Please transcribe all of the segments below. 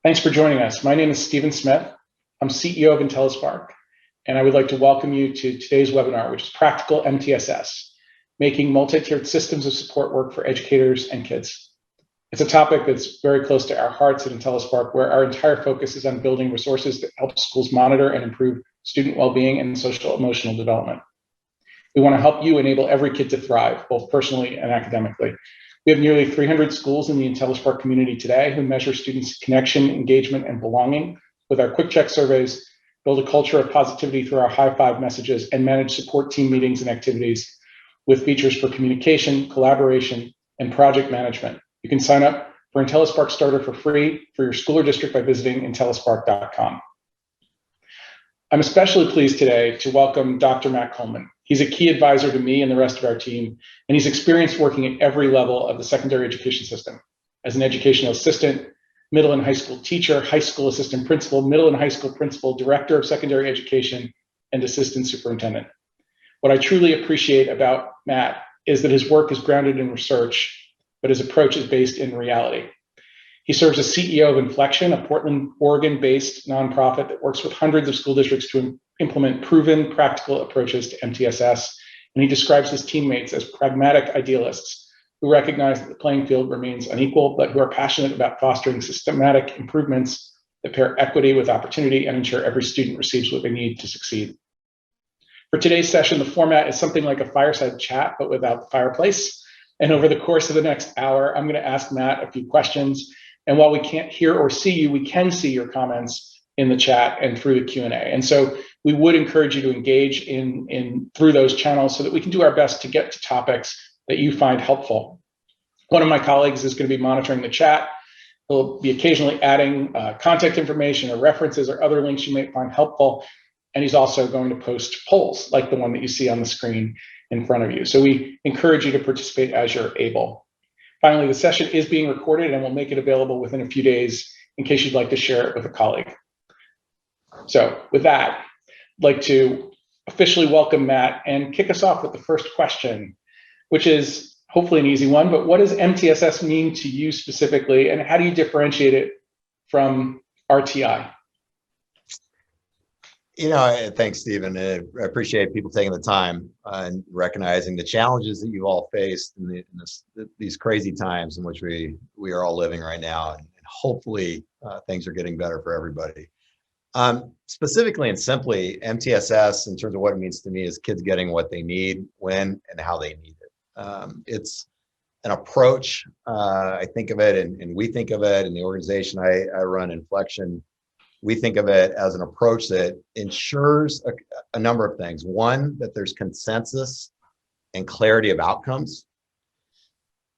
Thanks for joining us. My name is Stephen Smith. I'm CEO of Intellispark, and I would like to welcome you to today's webinar, which is Practical MTSS, Making Multi-Tiered Systems of Support Work for Educators and Kids. It's a topic that's very close to our hearts at Intellispark, where our entire focus is on building resources that help schools monitor and improve student well-being and social emotional development. We want to help you enable every kid to thrive, both personally and academically. We have nearly 300 schools in the Intellispark community today who measure students' connection, engagement, and belonging with our quick check surveys, build a culture of positivity through our high five messages, and manage support team meetings and activities with features for communication, collaboration, and project management. You can sign up for Intellispark Starter for free for your school or district by visiting intellispark.com. I'm especially pleased today to welcome Dr. Matt Coleman. He's a key advisor to me and the rest of our team, and he's experienced working at every level of the secondary education system as an educational assistant, middle and high school teacher, high school assistant principal, middle and high school principal, director of secondary education, and assistant superintendent. What I truly appreciate about Matt is that his work is grounded in research, but his approach is based in reality. He serves as CEO of Inflection, a Portland, Oregon-based nonprofit that works with hundreds of school districts to implement proven practical approaches to MTSS, and he describes his teammates as pragmatic idealists who recognize that the playing field remains unequal, but who are passionate about fostering systematic improvements that pair equity with opportunity and ensure every student receives what they need to succeed. For today's session, the format is something like a fireside chat, but without the fireplace. And over the course of the next hour, I'm going to ask Matt a few questions. And while we can't hear or see you, we can see your comments in the chat and through the Q&A. And so we would encourage you to engage in through those channels so that we can do our best to get to topics that you find helpful. One of my colleagues is going to be monitoring the chat. He'll be occasionally adding contact information or references or other links you may find helpful. And he's also going to post polls like the one that you see on the screen in front of you. So we encourage you to participate as you're able. Finally, the session is being recorded and we'll make it available within a few days in case you'd like to share it with a colleague. So with that, I'd like to officially welcome Matt and kick us off with the first question, which is hopefully an easy one, but what does MTSS mean to you specifically, and how do you differentiate it from RTI? You know, thanks, Stephen. I appreciate people taking the time and recognizing the challenges that you've all faced in these crazy times in which we are all living right now, and hopefully things are getting better for everybody. Specifically and simply, MTSS, in terms of what it means to me, is kids getting what they need, when, and how they need it. It's an approach, I think of it, and we think of it in the organization I run, Inflection. We think of it as an approach that ensures a number of things. One, that there's consensus and clarity of outcomes.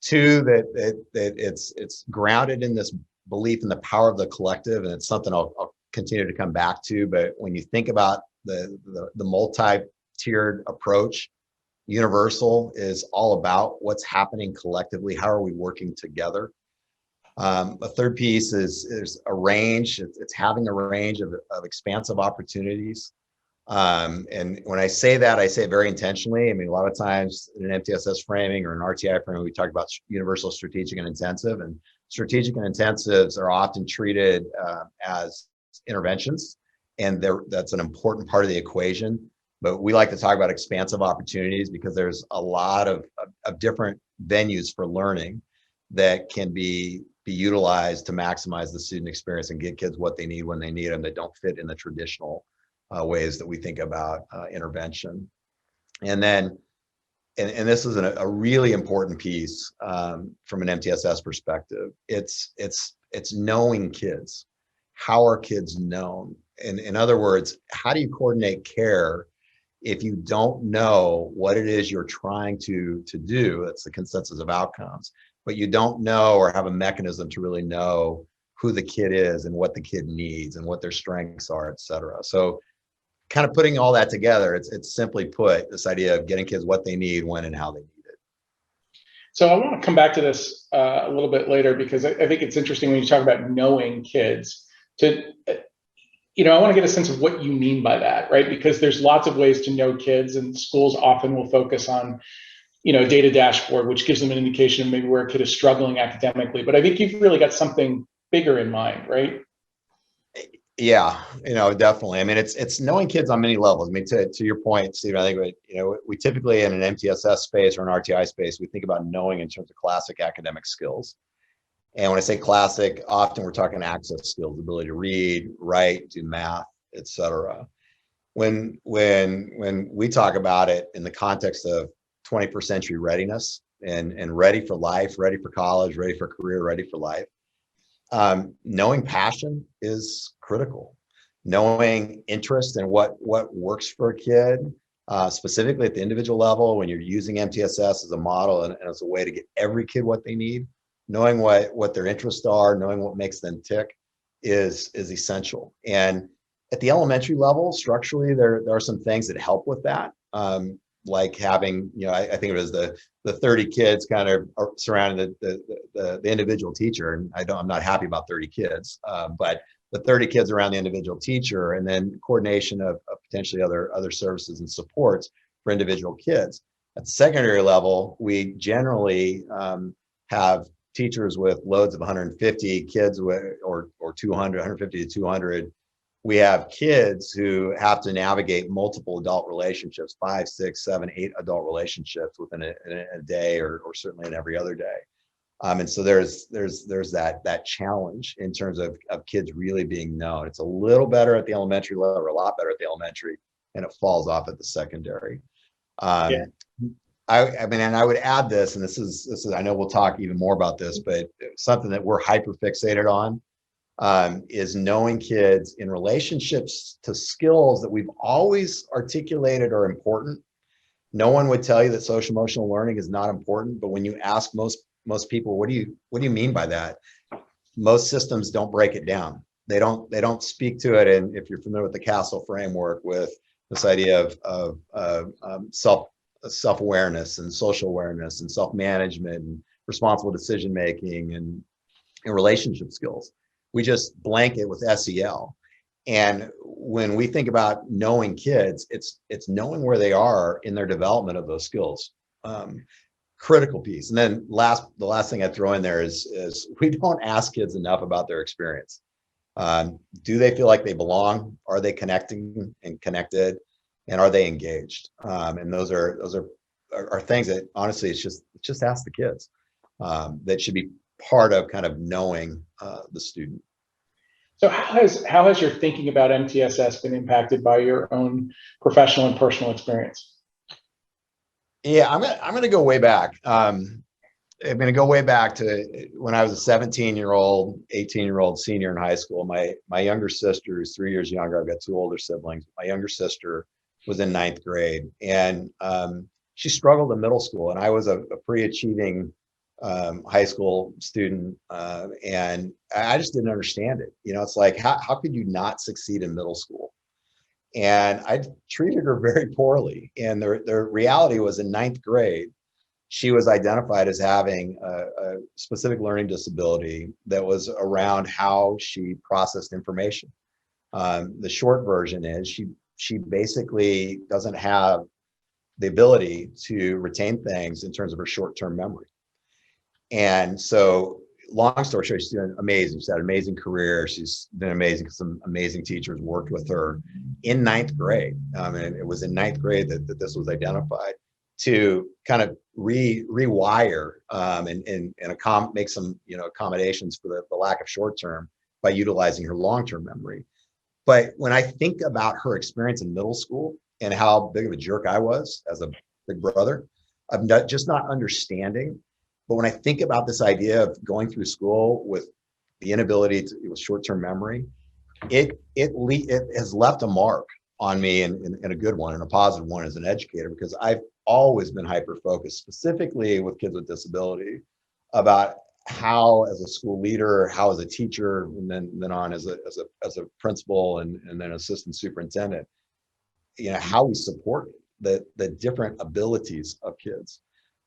Two, that it's grounded in this belief in the power of the collective, and it's something I'll continue to come back to. But when you think about the multi-tiered approach, Universal is all about what's happening collectively. How are we working together? A third piece is a range. It's having a range of expansive opportunities. And when I say that, I say it very intentionally. I mean, a lot of times in an MTSS framing or an RTI framing, we talk about universal, strategic, and intensive. And strategic and intensives are often treated as interventions, and that's an important part of the equation. But we like to talk about expansive opportunities because there's a lot of different venues for learning that can be utilized to maximize the student experience and get kids what they need when they need them, that don't fit in the traditional ways that we think about intervention. And then, and this is a really important piece from an MTSS perspective. It's knowing kids. How are kids known? In other words, how do you coordinate care if you don't know what it is you're trying to do? That's the consensus of outcomes. But you don't know or have a mechanism to really know who the kid is and what the kid needs and what their strengths are, et cetera. So kind of putting all that together, it's simply put, this idea of getting kids what they need, when, and how they need it. So I want to come back to this a little bit later, because I think it's interesting when you talk about knowing kids. I want to get a sense of what you mean by that, right? Because there's lots of ways to know kids, and schools often will focus on data dashboard, which gives them an indication of maybe where a kid is struggling academically. But I think you've really got something bigger in mind, right? Yeah, definitely. I mean, it's knowing kids on many levels. I mean, to your point, Steve, I think we typically in an MTSS space or an RTI space, we think about knowing in terms of classic academic skills. And when I say classic, often we're talking access skills, ability to read, write, do math, etc. When we talk about it in the context of 21st century readiness and ready for life, ready for college, ready for career, ready for life, knowing passion is critical. Knowing interest and what works for a kid, specifically at the individual level, when you're using MTSS as a model and as a way to get every kid what they need, knowing what their interests are, knowing what makes them tick is essential. And at the elementary level, structurally, there are some things that help with that. Like having, I think it was the 30 kids kind of surrounding the individual teacher. And I'm not happy about 30 kids, but the 30 kids around the individual teacher, and then coordination of potentially other services and supports for individual kids. At the secondary level, we generally have teachers with loads of 150 kids or 200, 150 to 200. We have kids who have to navigate multiple adult relationships, 5, 6, 7, 8 adult relationships within a day, or certainly in every other day. And so there's that challenge in terms of kids really being known. It's a little better at the elementary level, or a lot better at the elementary, and it falls off at the secondary. Yeah. I mean, and I would add this, and this is I know we'll talk even more about this, but something that we're hyper fixated on is knowing kids in relationships to skills that we've always articulated are important. No one would tell you that social emotional learning is not important, but when you ask most people, what do you mean by that? Most systems don't break it down. They don't speak to it. And if you're familiar with the Castle framework, with this idea of self-awareness and social awareness and self-management and responsible decision making and relationship skills, we just blanket with SEL. And when we think about knowing kids, it's knowing where they are in their development of those skills. Critical piece. And then the last thing I throw in there is we don't ask kids enough about their experience. Do they feel like they belong? Are they connecting and connected? And are they engaged? And those are things that honestly, it's just ask the kids. That should be part of kind of knowing the student. So how has your thinking about MTSS been impacted by your own professional and personal experience? Yeah, I'm gonna go way back. I'm gonna go way back to when I was a 17-year-old, 18-year-old senior in high school. My younger sister is 3 years younger. I've got 2 older siblings. My younger sister was in 9th grade, and she struggled in middle school, and I was a pre-achieving high school student, and I just didn't understand it. It's like, how could you not succeed in middle school? And I treated her very poorly. And the reality was, in 9th grade, she was identified as having a specific learning disability that was around how she processed information. The short version is she basically doesn't have the ability to retain things in terms of her short-term memory. And so, long story short, she's doing amazing. She's had an amazing career. She's been amazing. Some amazing teachers worked with her in 9th grade. And it was in 9th grade that this was identified, to kind of rewire and make some accommodations for the lack of short term by utilizing her long term memory. But when I think about her experience in middle school and how big of a jerk I was as a big brother, I'm just not understanding. But when I think about this idea of going through school with the inability with short-term memory, it has left a mark on me, in a good one and a positive one as an educator, because I've always been hyper-focused, specifically with kids with disability, about how, as a school leader, how as a teacher, and then on as a principal and then assistant superintendent, how we support the different abilities of kids.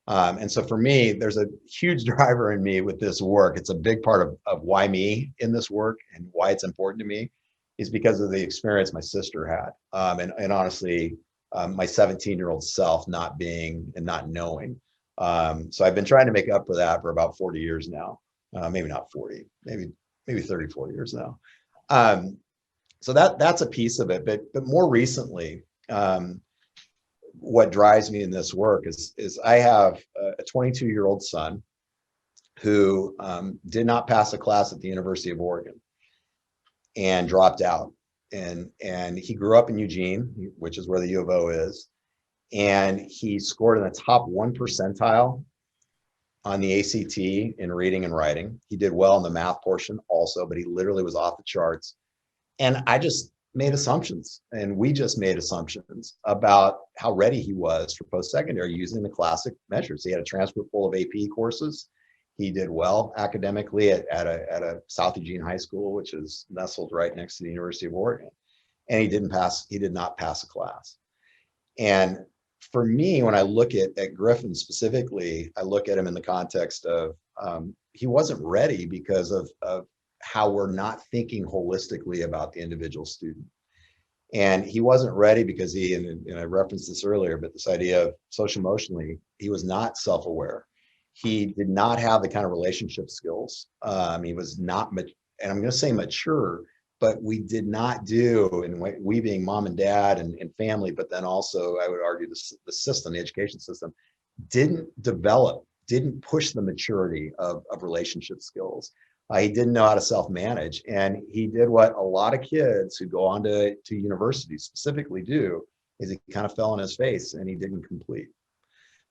And so for me, there's a huge driver in me with this work. It's a big part of why me in this work and why it's important to me, is because of the experience my sister had. And honestly, my 17-year-old self not being and not knowing. So I've been trying to make up for that for about 40 years now. Maybe not 40, maybe 30, 40 years now. So that's a piece of it. But more recently, what drives me in this work is I have a 22-year-old son who did not pass a class at the University of Oregon and dropped out. And he grew up in Eugene, which is where the U of O is. And he scored in the top 1 percentile on the ACT in reading and writing. He did well in the math portion also, but he literally was off the charts. And I just made assumptions, and we just made assumptions about how ready he was for post-secondary using the classic measures. He had a transcript full of AP courses. He did well academically at a South Eugene High School, which is nestled right next to the University of Oregon. And he did not pass a class. And for me, when I look at Griffin specifically, I look at him in the context of he wasn't ready because of how we're not thinking holistically about the individual student. And he wasn't ready because and I referenced this earlier, but this idea of social emotionally, he was not self-aware. He did not have the kind of relationship skills. He was not, and I'm going to say mature, but we did not do, and we being mom and dad and family, but then also I would argue the system, the education system, didn't push the maturity of relationship skills. He didn't know how to self-manage, and he did what a lot of kids who go on to university specifically do, is he kind of fell on his face and he didn't complete.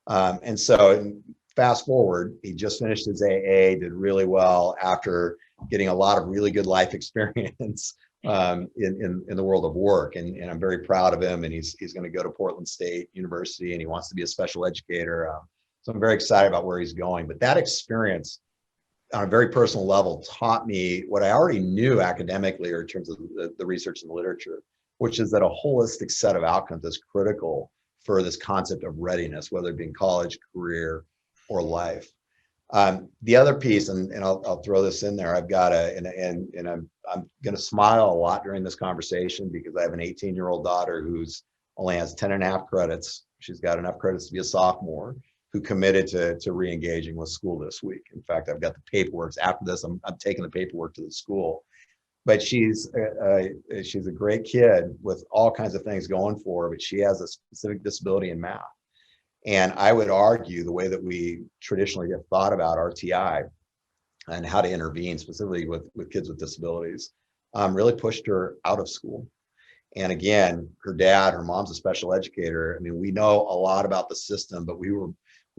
And so fast forward, he just finished his AA, did really well after getting a lot of really good life experience in the world of work. And I'm very proud of him, and he's going to go to Portland State University, and he wants to be a special educator. So I'm very excited about where he's going. But that experience on a very personal level taught me what I already knew academically or in terms of the research and the literature, which is that a holistic set of outcomes is critical for this concept of readiness, whether it be in college, career, or life. The other piece, and I'll throw this in there, I've got I'm going to smile a lot during this conversation because I have an 18-year-old daughter who's only has 10 and a half credits. She's got enough credits to be a sophomore, who committed to re-engaging with school this week. In fact, I've got the paperwork. After this, I'm taking the paperwork to the school. But she's a great kid with all kinds of things going for her, but she has a specific disability in math. And I would argue the way that we traditionally have thought about RTI and how to intervene specifically with kids with disabilities really pushed her out of school. And again, her mom's a special educator. I mean, we know a lot about the system, but we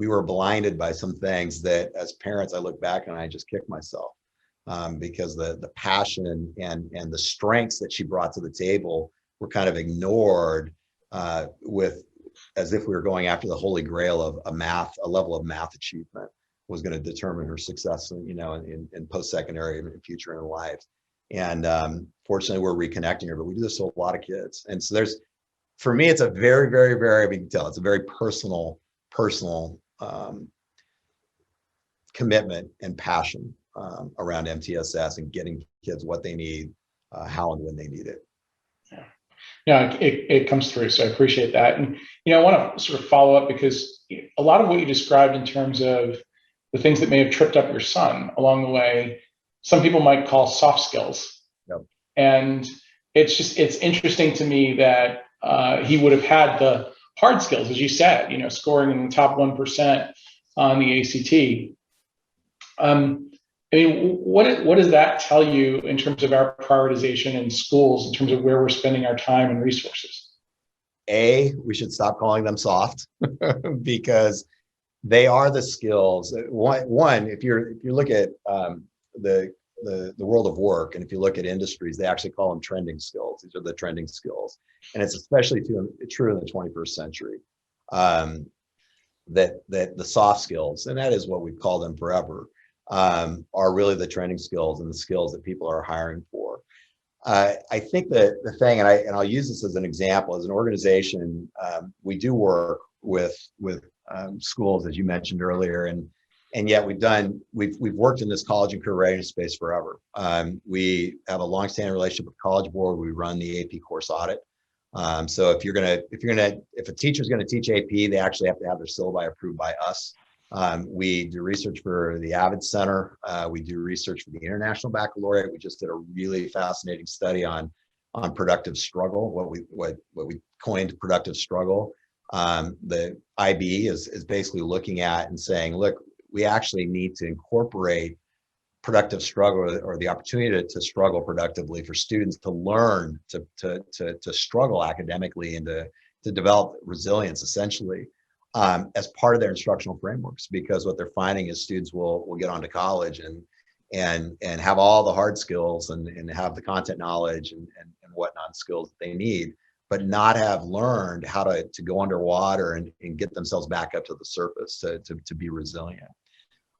were blinded by some things that as parents, I look back and I just kick myself because the passion and the strengths that she brought to the table were kind of ignored as if we were going after the holy grail of a level of math achievement was going to determine her success, in post-secondary and future in life. And fortunately, we're reconnecting her, but we do this to a lot of kids. And so for me, it's a very, very, very, you can tell, it's a very personal commitment and passion around MTSS and getting kids what they need, how and when they need it. Yeah, it comes through. So I appreciate that. And, I want to sort of follow up because a lot of what you described in terms of the things that may have tripped up your son along the way, some people might call soft skills. Yep. And it's interesting to me that he would have had the hard skills, as you said, scoring in the top 1% on the ACT. What does that tell you in terms of our prioritization in schools, in terms of where we're spending our time and resources? We should stop calling them soft because they are the skills. One, if you look at the world of work, and if you look at industries, they actually call them trending skills. These are the trending skills, and it's especially true in the 21st century. That the soft skills, and that is what we've called them forever, are really the trending skills and the skills that people are hiring for. I think that the thing, and I'll use this as an example, as an organization, we do work with schools, as you mentioned earlier, and yet we've worked in this college and career readiness space forever. We have a longstanding relationship with College Board. We run the AP course audit. So if a teacher's going to teach AP, they actually have to have their syllabi approved by us. We do research for the Avid Center. We do research for the International Baccalaureate. We just did a really fascinating study on productive struggle, what we coined productive struggle. The IB is basically looking at and saying, look, we actually need to incorporate productive struggle or the opportunity to struggle productively for students to learn to struggle academically and to develop resilience essentially as part of their instructional frameworks, because what they're finding is students will get onto college and have all the hard skills and have the content knowledge and whatnot skills that they need, but not have learned how to go underwater and get themselves back up to the surface to be resilient.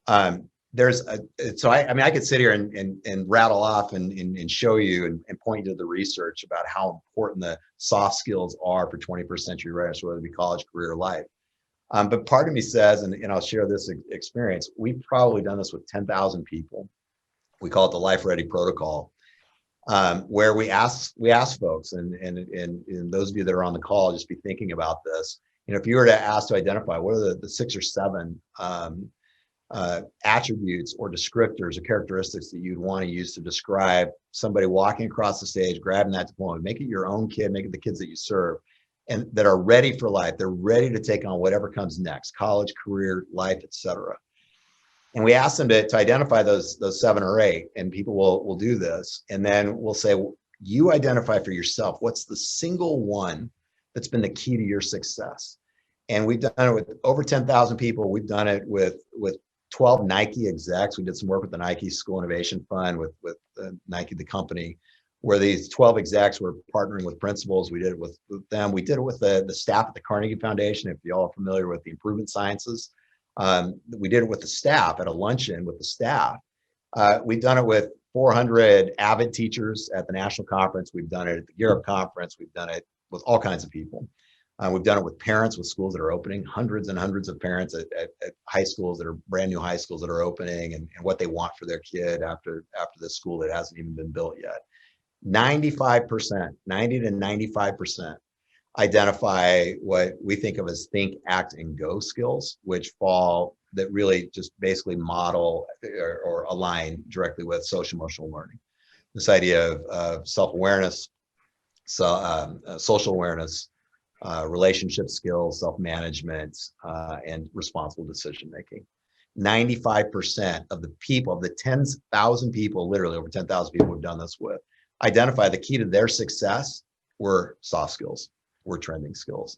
I could sit here and rattle off and show you and point you to the research about how important the soft skills are for 21st century readiness, whether it be college, career, or life. But part of me says, and I'll share this experience, we've probably done this with 10,000 people. We call it the Life Ready Protocol, where we ask folks, and those of you that are on the call, just be thinking about this. If you were to ask to identify what are the 6 or 7 attributes or descriptors or characteristics that you'd want to use to describe somebody walking across the stage, grabbing that diploma, make it your own kid, make it the kids that you serve, and that are ready for life. They're ready to take on whatever comes next, college, career, life, etc. And we ask them to identify those 7 or 8, and people will do this. And then we'll say, well, you identify for yourself, what's the single one that's been the key to your success? And we've done it with over 10,000 people. We've done it with 12 Nike execs. We did some work with the Nike School Innovation Fund with Nike, the company, where these 12 execs were partnering with principals. We did it with them. We did it with the staff at the Carnegie Foundation, if y'all are familiar with the improvement sciences. We did it with the staff at a luncheon with the staff. We've done it with 400 Avid teachers at the national conference. We've done it at the Gear Up conference. We've done it with all kinds of people. We've done it with parents, with schools that are opening, hundreds and hundreds of parents at high schools that are brand new high schools that are opening, and what they want for their kid after the school that hasn't even been built yet. 95%, 90 to 95% identify what we think of as think, act, and go skills, that really just basically model or align directly with social emotional learning. This idea of self-awareness, social awareness, relationship skills, self-management, and responsible decision-making. 95% of the people, of the 10,000 people, literally over 10,000 people we've done this with, identify the key to their success were soft skills, were trending skills.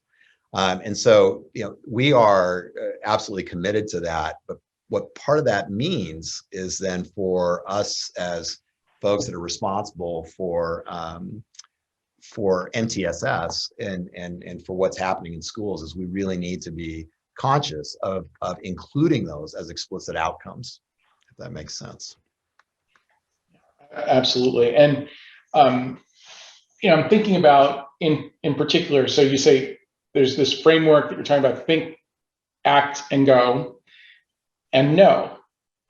And so, we are absolutely committed to that. But what part of that means is then for us as folks that are responsible for MTSS and for what's happening in schools is we really need to be conscious of including those as explicit outcomes, if that makes sense. Absolutely. And, I'm thinking about in particular, so you say there's this framework that you're talking about, think, act, and go, and know.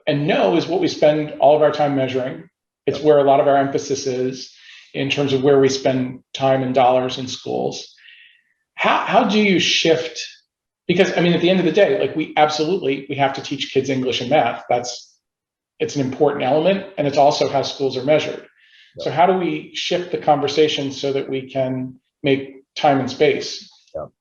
And know is what we spend all of our time measuring. It's where a lot of our emphasis is in terms of where we spend time and dollars in schools. How do you shift? Because at the end of the day, like we have to teach kids English and math. It's an important element, and it's also how schools are measured. So how do we shift the conversation so that we can make time and space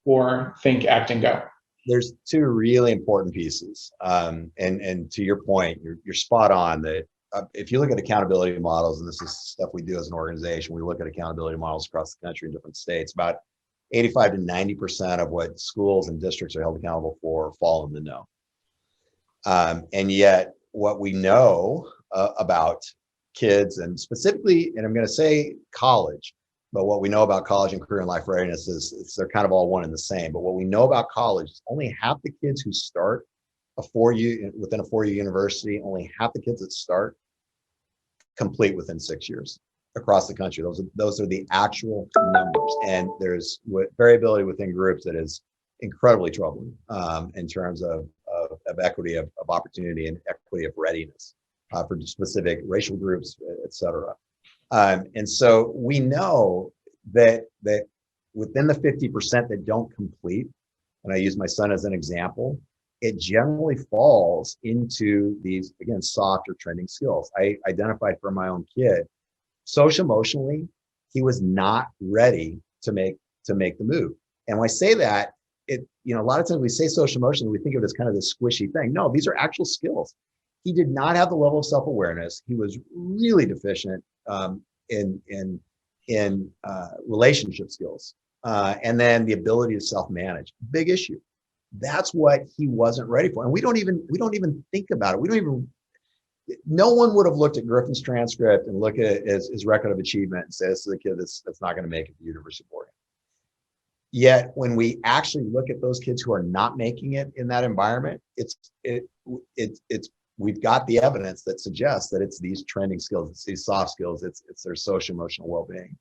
for think, act, and go? There's 2 really important pieces. And to your point, you're spot on that if you look at accountability models, and this is stuff we do as an organization, we look at accountability models across the country in different states, about 85 to 90% of what schools and districts are held accountable for fall in the know. And yet what we know about kids, and specifically, and I'm going to say college, but what we know about college and career and life readiness is they're kind of all one and the same. But what we know about college is only half the kids who start within a 4-year university, only half the kids that start complete within 6 years across the country. Those are the actual numbers, and there's variability within groups that is incredibly troubling in terms of equity of opportunity and equity of readiness for specific racial groups, et cetera. And so we know that within the 50% that don't complete, and I use my son as an example, it generally falls into these, again, soft or trending skills. I identified for my own kid, social emotionally, he was not ready to make the move. And when I say that, a lot of times we say social emotionally, we think of it as kind of this squishy thing. No, these are actual skills. He did not have the level of self-awareness. He was really deficient in relationship skills, and then the ability to self-manage. Big issue. That's what he wasn't ready for. And we don't even think about it. No one would have looked at Griffin's transcript and look at his record of achievement and say, this is a kid that's not going to make it to university boarding. Yet when we actually look at those kids who are not making it in that environment, we've got the evidence that suggests that it's these trending skills, it's these soft skills, it's their social emotional well-being.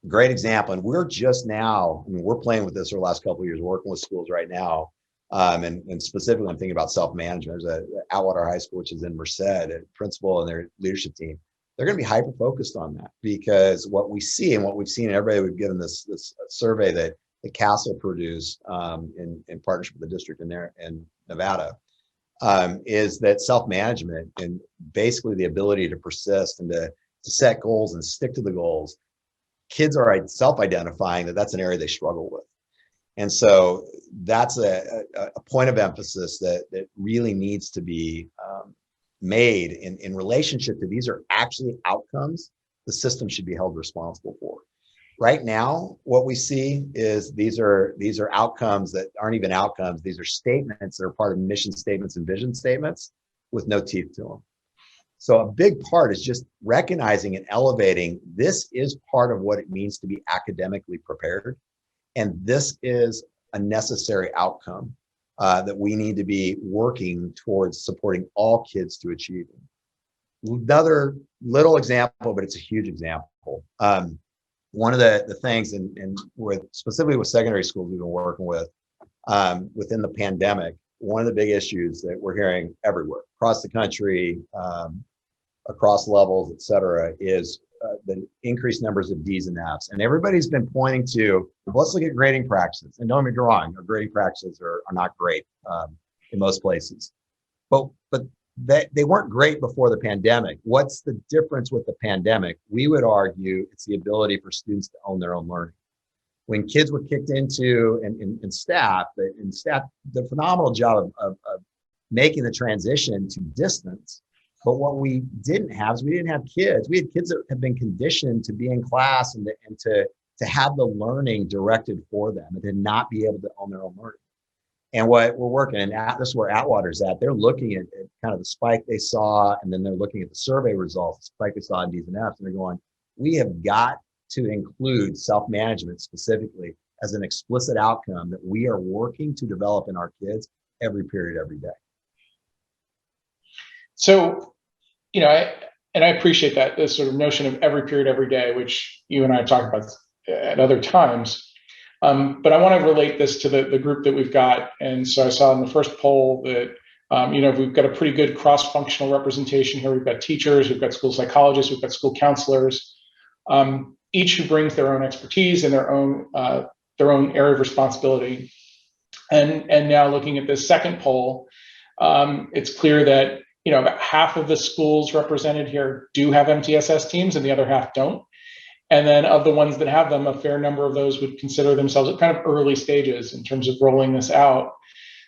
Great example. And we're just now, we're playing with this for the last couple of years, working with schools right now. And specifically, I'm thinking about self-management. There's Atwater High School, which is in Merced, a principal and their leadership team. They're going to be hyper-focused on that, because what we see and what we've seen, and everybody, we've given this survey that Castle produced in partnership with the district in Nevada, is that self-management and basically the ability to persist and to set goals and stick to the goals. Kids are self-identifying that that's an area they struggle with. And so that's a point of emphasis that really needs to be made in relationship to these are actually outcomes the system should be held responsible for. Right now, what we see is these are outcomes that aren't even outcomes. These are statements that are part of mission statements and vision statements with no teeth to them. So a big part is just recognizing and elevating this is part of what it means to be academically prepared. And this is a necessary outcome that we need to be working towards supporting all kids to achieving. Another little example, but it's a huge example. One of the things, and specifically with secondary schools we've been working with within the pandemic, one of the big issues that we're hearing everywhere across the country, across levels, et cetera, is the increased numbers of D's and F's. And everybody's been pointing to, let's look at grading practices. And don't get me wrong, our grading practices are not great in most places. But they weren't great before the pandemic. What's the difference with the pandemic? We would argue it's the ability for students to own their own learning. When kids were kicked into, and staff did a phenomenal job of making the transition to distance. But what we didn't have is we didn't have kids. We had kids that have been conditioned to be in class and to have the learning directed for them and to not be able to own their own learning. And what we're working, and this is where Atwater's at, they're looking at kind of the spike they saw, and then they're looking at the survey results, the spike they saw in D's and F's, and they're going, we have got to include self-management specifically as an explicit outcome that we are working to develop in our kids every period, every day. So, I appreciate that, this sort of notion of every period, every day, which you and I talked about at other times. But I want to relate this to the group that we've got. And so I saw in the first poll that, we've got a pretty good cross-functional representation here. We've got teachers, we've got school psychologists, we've got school counselors, each who brings their own expertise and their own area of responsibility. And now looking at this second poll, it's clear that about half of the schools represented here do have MTSS teams and the other half don't. And then of the ones that have them, a fair number of those would consider themselves at kind of early stages in terms of rolling this out.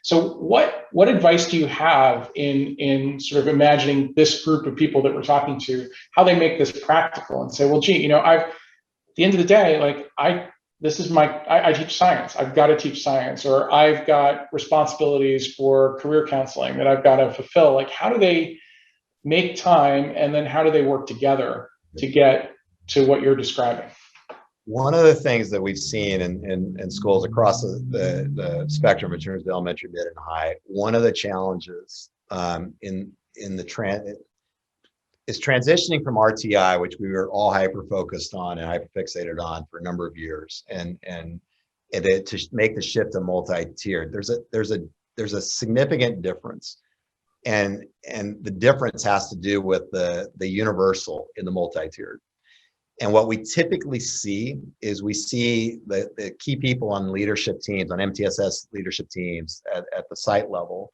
So what advice do you have in sort of imagining this group of people that we're talking to, how they make this practical and say, well, gee, at the end of the day, I teach science. I've got to teach science, or I've got responsibilities for career counseling that I've got to fulfill. Like, how do they make time, and then how do they work together to get to what you're describing? One of the things that we've seen in schools across the spectrum in terms of elementary, mid, and high, one of the challenges is transitioning from RTI, which we were all hyper-focused on and hyper-fixated on for a number of years, and to make the shift to multi-tiered. There's a significant difference, and the difference has to do with the universal in the multi-tiered. And what we typically see is we see the key people on leadership teams, on MTSS leadership teams at the site level,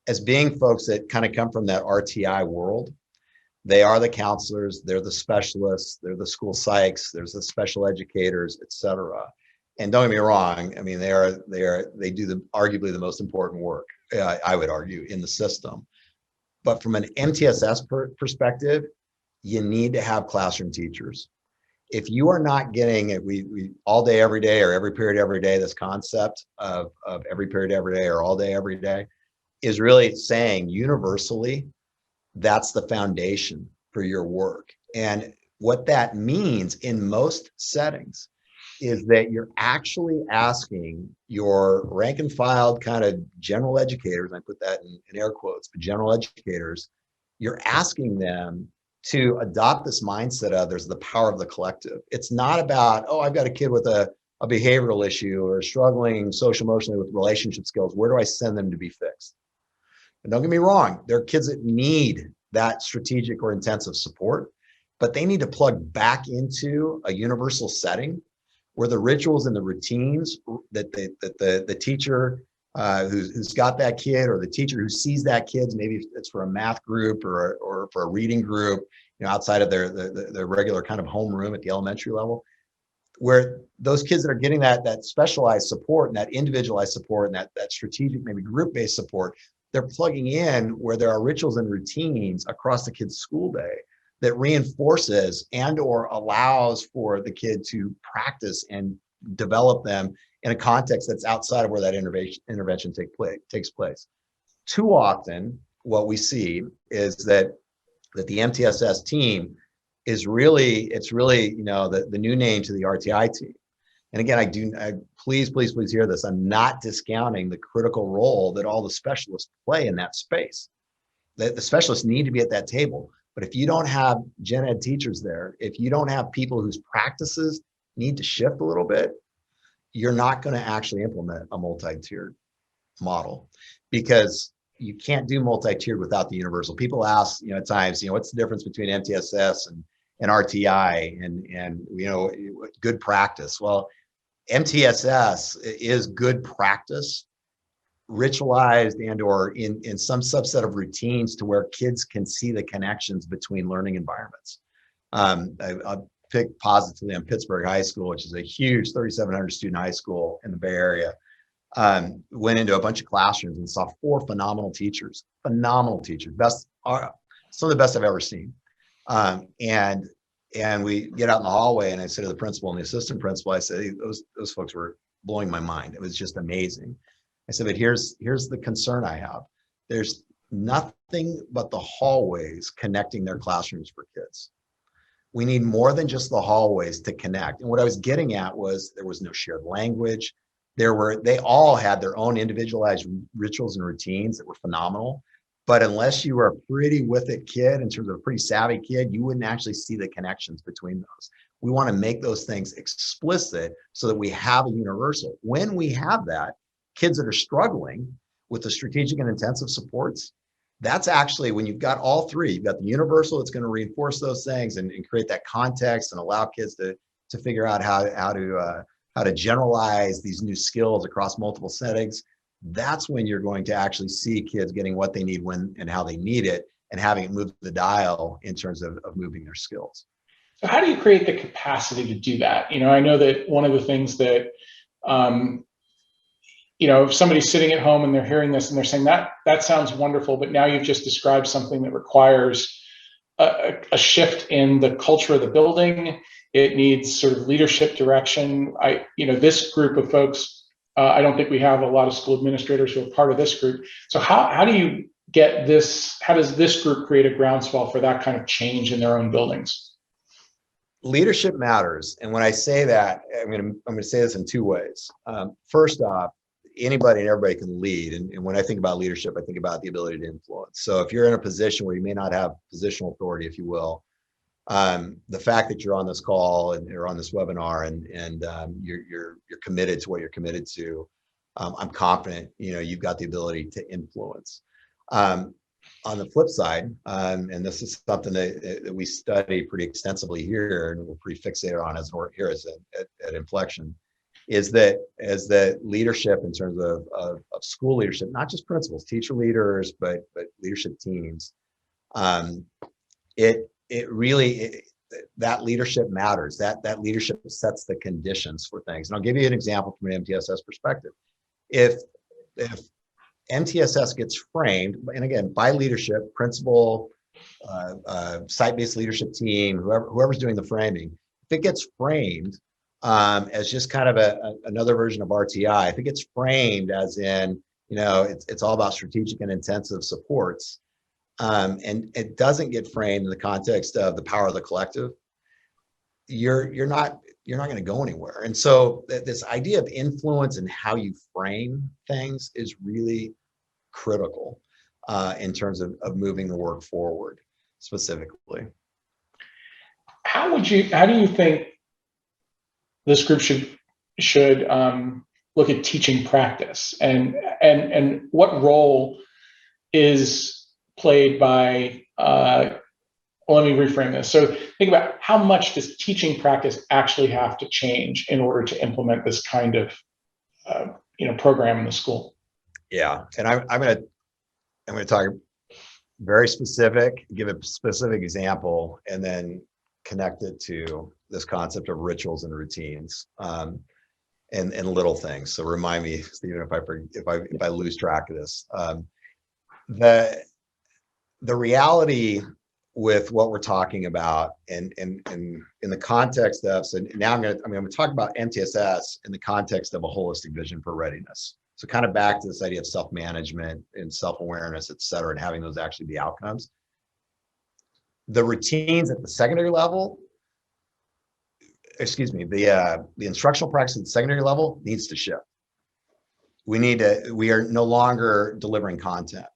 as being folks that kind of come from that RTI world. They are the counselors, they're the specialists, they're the school psychs, there's the special educators, et cetera. And don't get me wrong, I mean, they do arguably the most important work, I would argue, in the system. But from an MTSS perspective, you need to have classroom teachers. If you are not getting it, we all day, every day, or every period, every day, this concept of every period, every day, or all day, every day, is really saying universally, that's the foundation for your work. And what that means in most settings is that you're actually asking your rank and file kind of general educators, I put that in air quotes, but general educators, you're asking them to adopt this mindset of there's the power of the collective. It's not about, oh, I've got a kid with a behavioral issue or struggling social emotionally with relationship skills. Where do I send them to be fixed? And don't get me wrong, there are kids that need that strategic or intensive support, but they need to plug back into a universal setting where the rituals and the routines that the teacher who's got that kid, or the teacher who sees that kid, maybe it's for a math group or for a reading group, outside of their regular kind of homeroom at the elementary level, where those kids that are getting that specialized support and that individualized support and that strategic, maybe group-based support, they're plugging in where there are rituals and routines across the kid's school day that reinforces and or allows for the kid to practice and develop them in a context that's outside of where that intervention takes place. Too often, what we see is that the MTSS team is really, the new name to the RTI team. And again, please hear this. I'm not discounting the critical role that all the specialists play in that space. The specialists need to be at that table. But if you don't have gen ed teachers there, if you don't have people whose practices need to shift a little bit, you're not going to actually implement a multi-tiered model, because you can't do multi-tiered without the universal. People ask, at times, what's the difference between MTSS and RTI and good practice? Well, MTSS is good practice, ritualized and or in some subset of routines to where kids can see the connections between learning environments. I'll pick positively on Pittsburgh High School, which is a huge 3,700 student high school in the Bay Area. Went into a bunch of classrooms and saw 4 phenomenal teachers, best, some of the best I've ever seen. And we get out in the hallway, and I said to the principal and the assistant principal, I said, hey, those folks were blowing my mind. It was just amazing. I said, but here's the concern I have. There's nothing but the hallways connecting their classrooms for kids. We need more than just the hallways to connect. And what I was getting at was there was no shared language. They all had their own individualized rituals and routines that were phenomenal. But unless you were a pretty with it kid, in terms of a pretty savvy kid, you wouldn't actually see the connections between those. We want to make those things explicit so that we have a universal. When we have that, kids that are struggling with the strategic and intensive supports, that's actually when you've got all three. You've got the universal that's going to reinforce those things and create that context and allow kids to figure out how to generalize these new skills across multiple settings. That's when you're going to actually see kids getting what they need when and how they need it, and having it move the dial in terms of moving their skills. So how do you create the capacity to do that? I know that one of the things that, if somebody's sitting at home and they're hearing this and they're saying that sounds wonderful, but now you've just described something that requires a shift in the culture of the building. It needs sort of leadership direction. This group of folks, I don't think we have a lot of school administrators who are part of this group. So how do you get this? How does this group create a groundswell for that kind of change in their own buildings? Leadership matters, and when I say that, I'm going to say this in 2 ways. First off, anybody and everybody can lead, and when I think about leadership, I think about the ability to influence. So if you're in a position where you may not have positional authority, if you will, the fact that you're on this call and you're on this webinar and you're committed to what you're committed to, I'm confident you've got the ability to influence. on the flip side, and this is something that we study pretty extensively here, and we're pretty fixated on here at Inflection, is that leadership in terms of school leadership, not just principals, teacher leaders, but leadership teams. It really that leadership matters. That leadership sets the conditions for things. And I'll give you an example from an MTSS perspective. If MTSS gets framed, and again, by leadership, principal, site-based leadership team, whoever's doing the framing, if it gets framed as just kind of another version of RTI, if it gets framed as in, it's all about strategic and intensive supports, and it doesn't get framed in the context of the power of the collective, you're not going to go anywhere. And so this idea of influence and how you frame things is really critical in terms of moving the work forward specifically. How do you think this group should look at teaching practice, and what role is played by let me reframe this. So think about how much does teaching practice actually have to change in order to implement this kind of program in the school? Yeah, and I'm going to talk very specific, give a specific example, and then connect it to this concept of rituals and routines, and little things. So remind me, Stephen, if I lose track of this. The reality with what we're talking about, and in the context of, so now I'm going to talk about MTSS in the context of a holistic vision for readiness. So kind of back to this idea of self-management and self-awareness, et cetera, and having those actually be outcomes. The routines at the secondary level, the instructional practice at the secondary level needs to shift. We are no longer delivering content.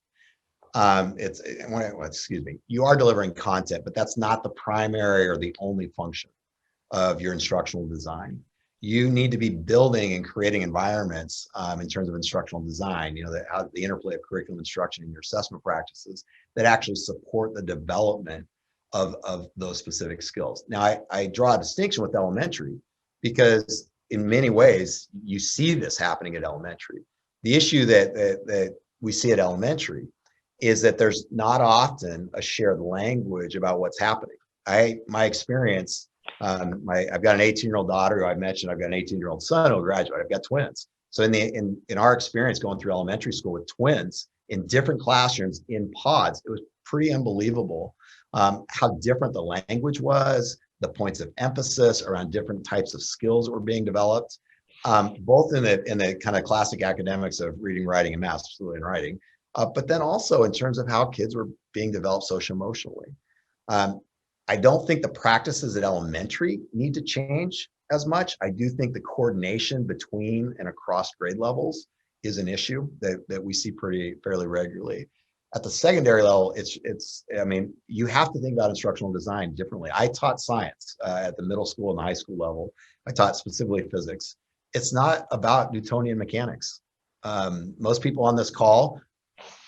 You are delivering content, but that's not the primary or the only function of your instructional design. You need to be building and creating environments in terms of instructional design, how the interplay of curriculum instruction and your assessment practices that actually support the development of those specific skills. Now, I draw a distinction with elementary because in many ways you see this happening at elementary. The issue that we see at elementary is that there's not often a shared language about what's happening. My experience, I've got an 18-year-old daughter who I mentioned. I've got an 18-year-old son who'll graduate. I've got twins. So in our experience going through elementary school with twins in different classrooms in pods, it was pretty unbelievable how different the language was, the points of emphasis around different types of skills that were being developed, both in the kind of classic academics of reading, writing, and math, specifically in writing, but then also in terms of how kids were being developed socio-emotionally. I don't think the practices at elementary need to change as much. I do think the coordination between and across grade levels is an issue that we see fairly regularly. At the secondary level, you have to think about instructional design differently. I taught science at the middle school and the high school level. I taught specifically physics. It's not about Newtonian mechanics. Most people on this call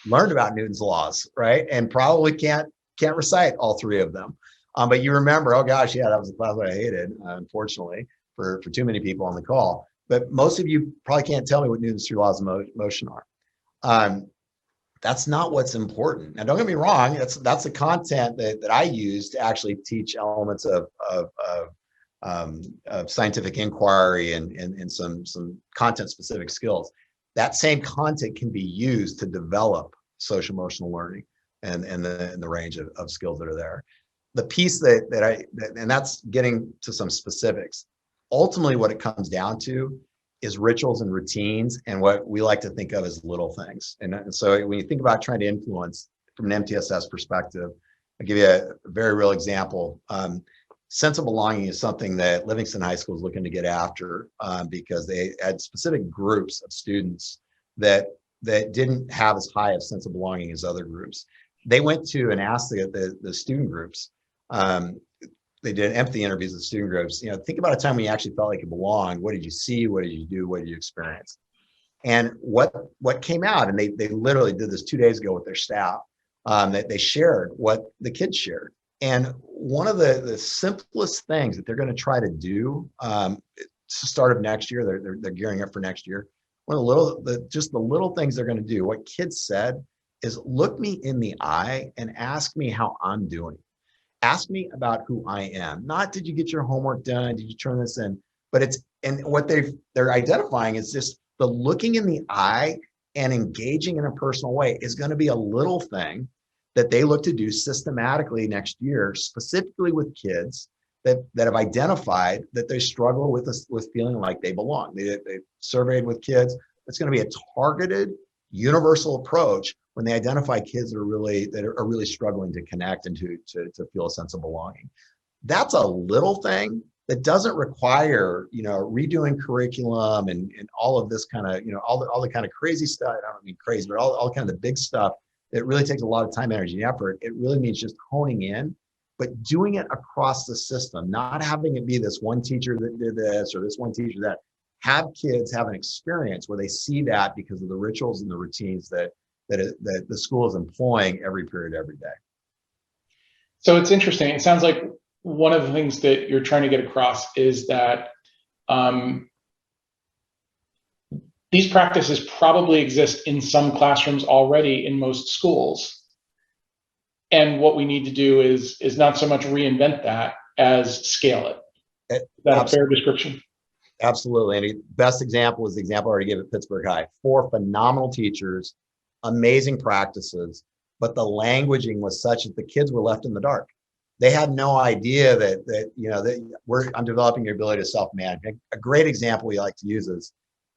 learned about Newton's laws, right? And probably can't recite all three of them. But you remember, oh gosh, yeah, that was a class that I hated, unfortunately, for too many people on the call. But most of you probably can't tell me what Newton's three laws of motion are. That's not what's important. Now, don't get me wrong, that's the content that I use to actually teach elements of scientific inquiry and some content-specific skills. That same content can be used to develop social-emotional learning and the range of skills that are there. The piece and that's getting to some specifics. Ultimately, what it comes down to is rituals and routines and what we like to think of as little things. And so when you think about trying to influence from an MTSS perspective, I'll give you a very real example. Sense of belonging is something that Livingston High School is looking to get after because they had specific groups of students that didn't have as high a sense of belonging as other groups. They went to and asked the student groups, they did empathy interviews with student groups, think about a time when you actually felt like you belonged. What did you see? What did you do? What did you experience? And what came out, and they literally did this 2 days ago with their staff, that they shared what the kids shared. And one of the simplest things that they're going to try to do, it's the start of next year, they're gearing up for next year. One of the little things they're going to do, what kids said is, look me in the eye and ask me how I'm doing. Ask me about who I am. Not, did you get your homework done? Did you turn this in? But and what they're identifying is just the looking in the eye and engaging in a personal way is going to be a little thing that they look to do systematically next year, specifically with kids that have identified that they struggle with feeling like they belong. They surveyed with kids. It's going to be a targeted, universal approach when they identify kids that are really struggling to connect and to feel a sense of belonging. That's a little thing that doesn't require, redoing curriculum and all of this kind of, all the kind of crazy stuff. I don't mean crazy, but all kind of the big stuff. It really takes a lot of time, energy, and effort. It really means just honing in, but doing it across the system, not having it be this one teacher that did this or this one teacher that. Have kids have an experience where they see that because of the rituals and the routines that the school is employing every period, every day. So it's interesting. It sounds like one of the things that you're trying to get across is that these practices probably exist in some classrooms already in most schools. And what we need to do is not so much reinvent that as scale it. Is that a fair description? Absolutely. And the best example is the example I already gave at Pittsburgh High. 4 phenomenal teachers, amazing practices, but the languaging was such that the kids were left in the dark. They had no idea that I'm developing your ability to self-manage. A great example we like to use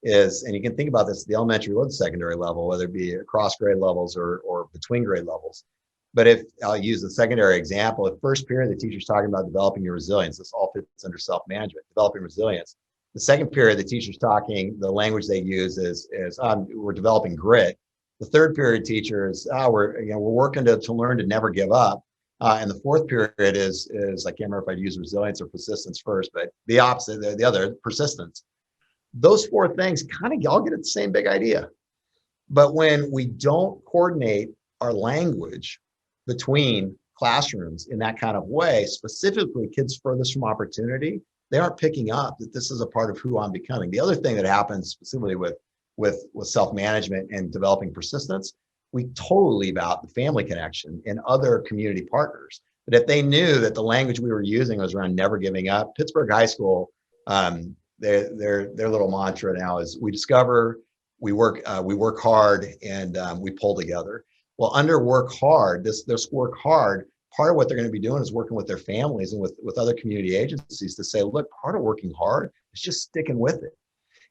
is, and you can think about this at the elementary or the secondary level, whether it be across grade levels or between grade levels. But if I'll use the secondary example, the first period, the teacher's talking about developing your resilience. This all fits under self-management, developing resilience. The second period, the teacher's talking, the language they use is we're developing grit. The third period, teachers, we're working to learn to never give up. And the fourth period is I can't remember if I'd use resilience or persistence first, but the opposite, the other, persistence. Those 4 things kind of all get at the same big idea. But when we don't coordinate our language between classrooms in that kind of way, specifically kids furthest from opportunity, they aren't picking up that this is a part of who I'm becoming. The other thing that happens specifically with self-management and developing persistence, we totally leave out the family connection and other community partners. But if they knew that the language we were using was around never giving up, Pittsburgh High School, their little mantra now is we discover, we work hard, and we pull together. Well, under work hard, this work hard, part of what they're going to be doing is working with their families and with other community agencies to say, look, part of working hard is just sticking with it.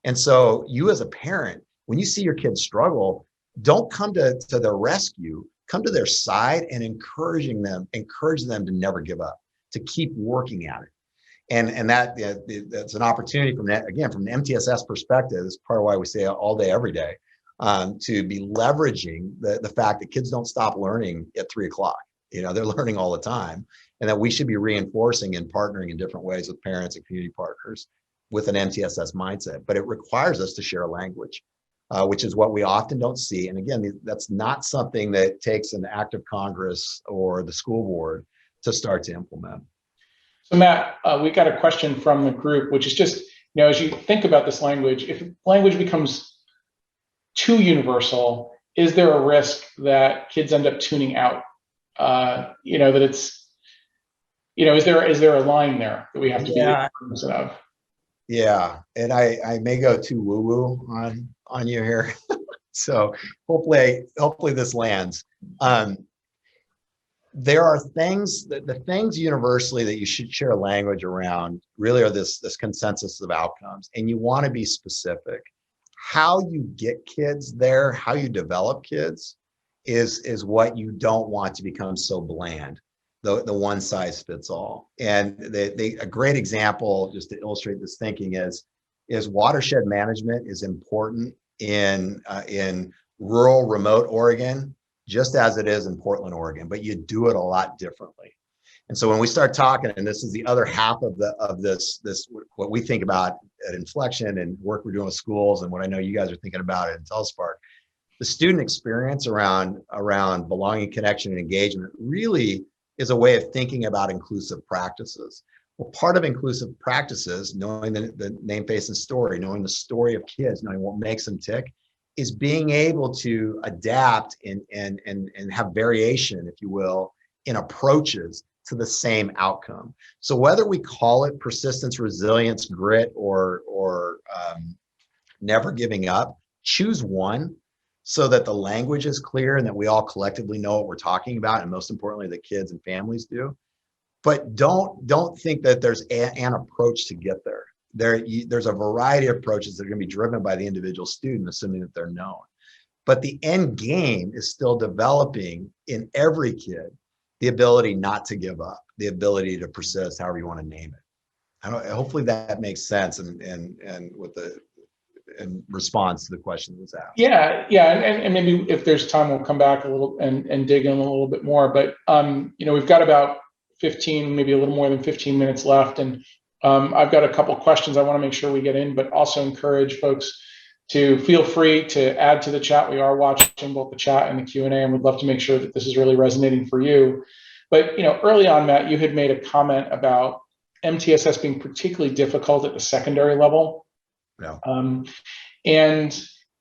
And so you as a parent, when you see your kids struggle, don't come to their rescue, come to their side and encourage them to never give up, to keep working at it. And that's an opportunity from an MTSS perspective. This is part of why we say all day, every day, to be leveraging the fact that kids don't stop learning at 3:00. They're learning all the time, and that we should be reinforcing and partnering in different ways with parents and community partners with an MTSS mindset. But it requires us to share a language, which is what we often don't see. And again, that's not something that takes an act of Congress or the school board to start to implement. So Matt, we got a question from the group, which is just, as you think about this language, if language becomes too universal, is there a risk that kids end up tuning out? That it's, is there a line there that we have to be cognizant of? Yeah, and I may go too woo-woo on you here, so hopefully this lands. There are things the things universally that you should share language around really are this consensus of outcomes, and you want to be specific. How you get kids there, how you develop kids, is what you don't want to become so bland, the one size fits all. And a great example, just to illustrate this thinking, is watershed management is important in rural, remote Oregon, just as it is in Portland, Oregon, but you do it a lot differently. And so when we start talking, and this is the other half of this what we think about at Inflection and work we're doing with schools, and what I know you guys are thinking about at Intellispark, the student experience around belonging, connection, and engagement really is a way of thinking about inclusive practices. Well, part of inclusive practices, knowing the name, face, and story, knowing the story of kids, knowing what makes them tick, is being able to adapt and have variation, if you will, in approaches to the same outcome. So whether we call it persistence, resilience, grit, or never giving up, choose one so that the language is clear and that we all collectively know what we're talking about, and most importantly, the kids and families do. But don't think that there's an approach to get there. There's a variety of approaches that are going to be driven by the individual student, assuming that they're known. But the end game is still developing in every kid the ability not to give up, the ability to persist, however you want to name it. Hopefully that makes sense, and with the in response to the question that was asked. Yeah, and maybe if there's time, we'll come back a little and dig in a little bit more. But we've got about 15, maybe a little more than 15 minutes left, and I've got a couple questions I want to make sure we get in, but also encourage folks to feel free to add to the chat. We are watching both the chat and the Q&A, and we'd love to make sure that this is really resonating for you. But early on, Matt, you had made a comment about MTSS being particularly difficult at the secondary level. Yeah. And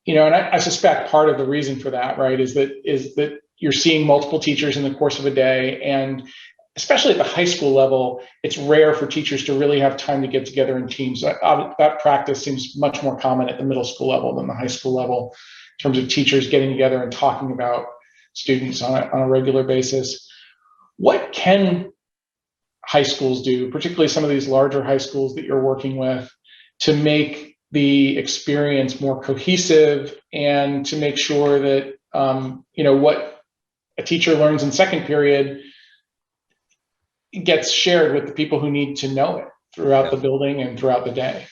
I suspect part of the reason for that, right, is that you're seeing multiple teachers in the course of a day, and especially at the high school level, it's rare for teachers to really have time to get together in teams. That practice seems much more common at the middle school level than the high school level, in terms of teachers getting together and talking about students on a regular basis. What can high schools do, particularly some of these larger high schools that you're working with, to make the experience more cohesive and to make sure that what a teacher learns in second period gets shared with the people who need to know it throughout the building and throughout the day?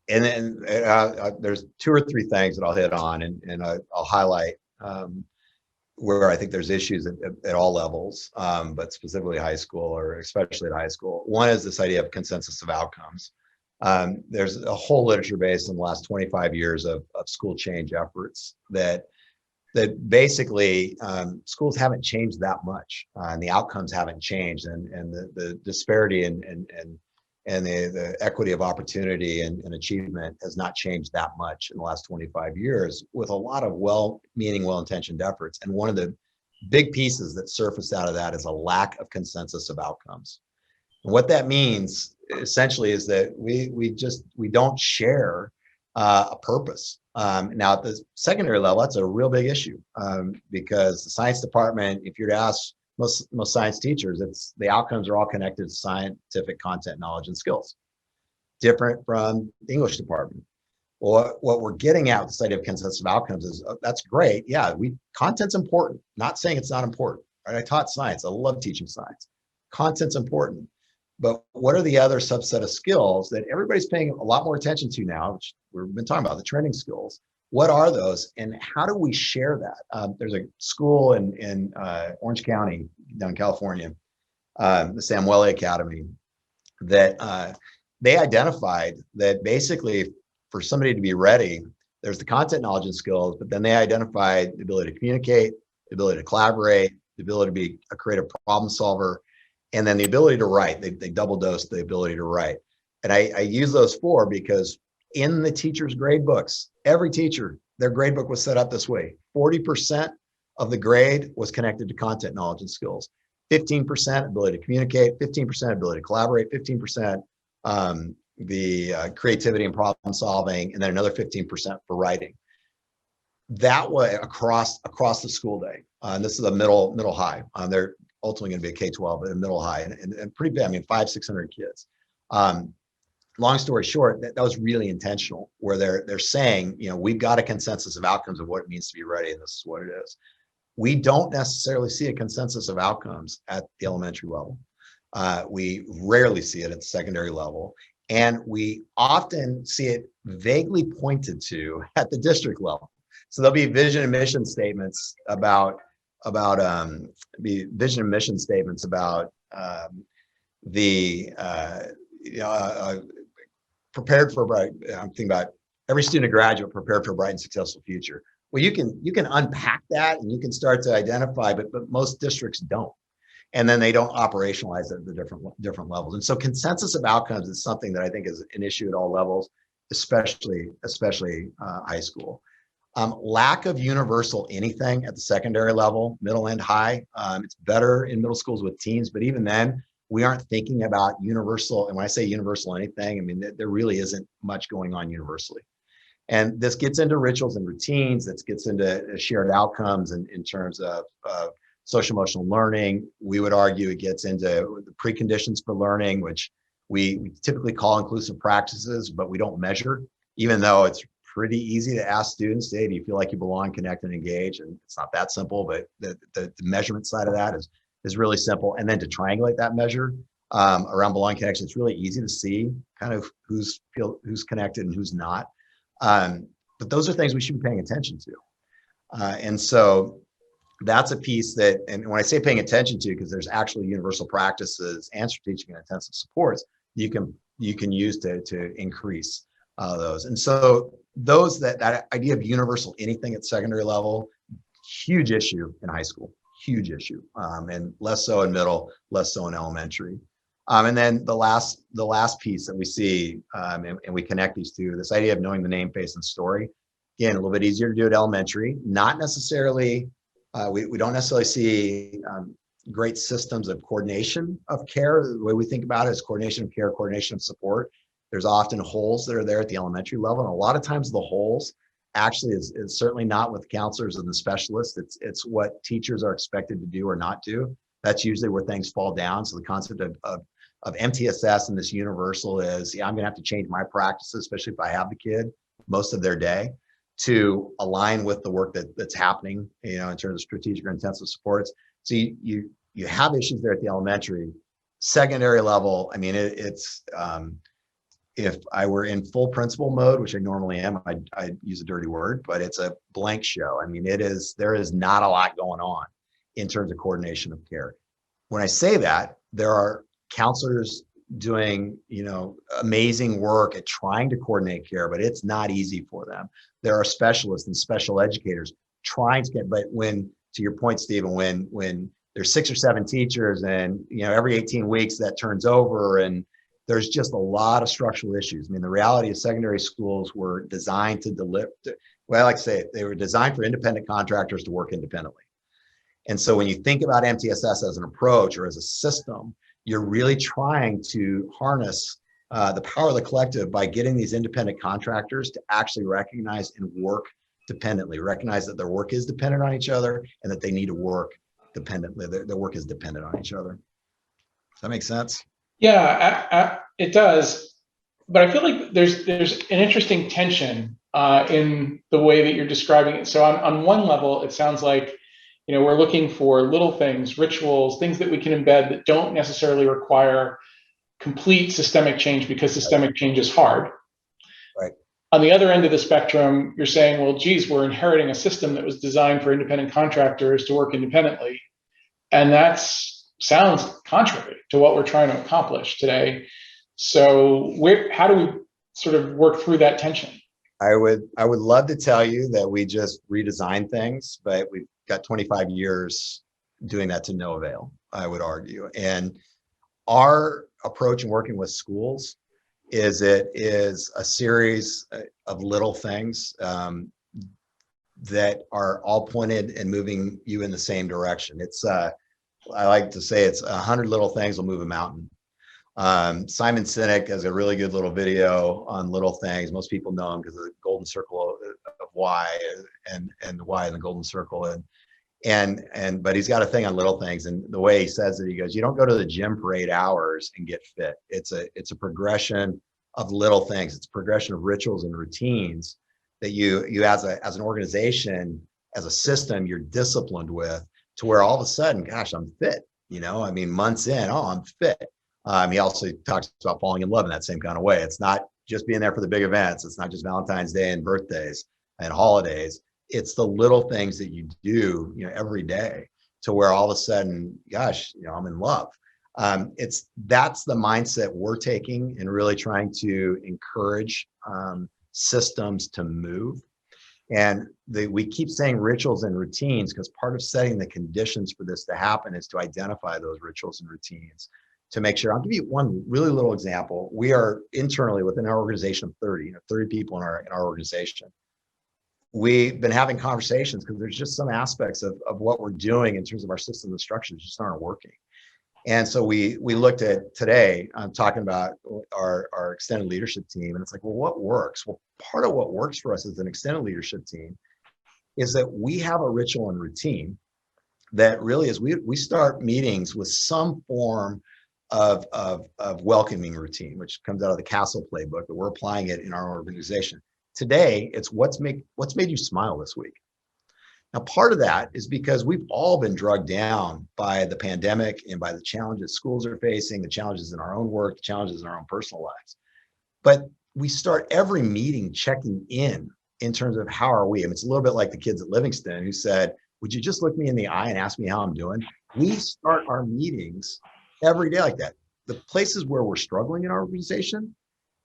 There's 2 or 3 things that I'll hit on, and I'll highlight where I think there's issues at all levels, but specifically high school, or especially at high school. One is this idea of consensus of outcomes. There's a whole literature based in the last 25 years of school change efforts that basically schools haven't changed that much, and the outcomes haven't changed, and the disparity and the equity of opportunity and achievement has not changed that much in the last 25 years, with a lot of well-meaning, well-intentioned efforts. And one of the big pieces that surfaced out of that is a lack of consensus of outcomes. And what that means essentially is that we don't share a purpose. Now at the secondary level, that's a real big issue, because the science department, if you're to ask most science teachers, the outcomes are all connected to scientific content, knowledge, and skills. Different from the English department. What we're getting at with this idea of consensus of outcomes is that's great. Yeah, content's important. Not saying it's not important. Right? I taught science. I love teaching science. Content's important. But what are the other subset of skills that everybody's paying a lot more attention to now, which we've been talking about, the training skills? What are those, and how do we share that? There's a school in Orange County, down in California, the Samuele Academy, that they identified that basically for somebody to be ready, there's the content, knowledge, and skills, but then they identified the ability to communicate, the ability to collaborate, the ability to be a creative problem solver, and then the ability to write. They double dosed the ability to write. And I use those 4 because in the teacher's grade books, every teacher, their grade book was set up this way. 40% of the grade was connected to content, knowledge, and skills. 15% ability to communicate, 15% ability to collaborate, 15% the creativity and problem solving, and then another 15% for writing. That way across the school day. And this is a middle high. They're ultimately going to be a K-12, but a middle high, and pretty big. I mean, 500-600 kids. Long story short, that was really intentional, where they're saying, we've got a consensus of outcomes of what it means to be ready, and this is what it is. We don't necessarily see a consensus of outcomes at the elementary level. We rarely see it at the secondary level, and we often see it vaguely pointed to at the district level. So there'll be vision and mission statements about prepared for a bright. I'm thinking about every student and graduate prepared for a bright and successful future. Well, you can unpack that and you can start to identify, but most districts don't. And then they don't operationalize it at the different levels. And so consensus of outcomes is something that I think is an issue at all levels, especially high school. Lack of universal anything at the secondary level, middle and high. It's better in middle schools with teens, but even then, we aren't thinking about universal. And when I say universal anything, I mean, there really isn't much going on universally. And this gets into rituals and routines, that gets into shared outcomes in terms of social emotional learning. We would argue it gets into the preconditions for learning, which we typically call inclusive practices, but we don't measure, even though it's pretty easy to ask students, hey, do you feel like you belong, connect, and engage? And it's not that simple, but the measurement side of that is really simple. And then to triangulate that measure around belonging, connection, it's really easy to see kind of who's connected and who's not. But those are things we should be paying attention to. And so that's a piece that, and when I say paying attention to, because there's actually universal practices and strategic and intensive supports you can use to increase those. And so that idea of universal anything at secondary level, huge issue in high school, huge issue, and less so in middle, less so in elementary. And then the last piece that we see, and we connect these two, this idea of knowing the name, face, and story. Again, a little bit easier to do at elementary. Not necessarily, we don't necessarily see great systems of coordination of care. The way we think about it is coordination of care, coordination of support. There's often holes that are there at the elementary level. And a lot of times the holes actually is certainly not with counselors and the specialists. It's what teachers are expected to do or not do. That's usually where things fall down. So the concept of MTSS and this universal is, I'm going to have to change my practices, especially if I have the kid most of their day, to align with the work that's happening, in terms of strategic or intensive supports. So you have issues there at the elementary. Secondary level, I mean, it's if I were in full principal mode, which I normally am, I'd use a dirty word, but it's a blank show. I mean, there is not a lot going on in terms of coordination of care. When I say that, there are counselors doing, amazing work at trying to coordinate care, but it's not easy for them. There are specialists and special educators trying to get, but to your point, Stephen, when there's 6 or 7 teachers and, every 18 weeks that turns over, and there's just a lot of structural issues. I mean, the reality is secondary schools were designed to deliver, well, I like to say they were designed for independent contractors to work independently. And so when you think about MTSS as an approach or as a system, you're really trying to harness the power of the collective by getting these independent contractors to actually recognize and work dependently, recognize that their work is dependent on each other and that they need to work dependently. Their work is dependent on each other. Does that make sense? Yeah, it does. But I feel like there's an interesting tension in the way that you're describing it. So on one level, it sounds like, we're looking for little things, rituals, things that we can embed that don't necessarily require complete systemic change, because systemic change is hard. Right. On the other end of the spectrum, you're saying, well, geez, we're inheriting a system that was designed for independent contractors to work independently. And that sounds contrary to what we're trying to accomplish today. So how do we sort of work through that tension? I would love to tell you that we just redesigned things, but we've got 25 years doing that to no avail, I would argue. And our approach in working with schools is a series of little things that are all pointed and moving you in the same direction. It's I like to say it's 100 little things will move a mountain. Simon Sinek has a really good little video on little things. Most people know him because of the golden circle of why and the why in the golden circle. But he's got a thing on little things. And the way he says it, he goes, you don't go to the gym for 8 hours and get fit. It's a progression of little things. It's a progression of rituals and routines that you as an organization, as a system, you're disciplined with, to where all of a sudden, gosh, I'm fit. I mean, months in, I'm fit. He also talks about falling in love in that same kind of way. It's not just being there for the big events. It's not just Valentine's Day and birthdays and holidays. It's the little things that you do, every day, to where all of a sudden, gosh, I'm in love. That's the mindset we're taking and really trying to encourage systems to move. And we keep saying rituals and routines because part of setting the conditions for this to happen is to identify those rituals and routines to make sure. I'll give you one really little example. We are internally within our organization of 30, 30 people in our organization. We've been having conversations because there's just some aspects of what we're doing in terms of our systems and structures just aren't working. And so we looked at today, I'm talking about our extended leadership team, and it's like, well, what works? Well, part of what works for us as an extended leadership team is that we have a ritual and routine that really is, we start meetings with some form of welcoming routine, which comes out of the Castle playbook, but we're applying it in our organization. Today, it's what's made you smile this week. Now, part of that is because we've all been drugged down by the pandemic and by the challenges schools are facing, the challenges in our own work, the challenges in our own personal lives. But we start every meeting checking in terms of how are we? I mean, it's a little bit like the kids at Livingston who said, would you just look me in the eye and ask me how I'm doing? We start our meetings every day like that. The places where we're struggling in our organization,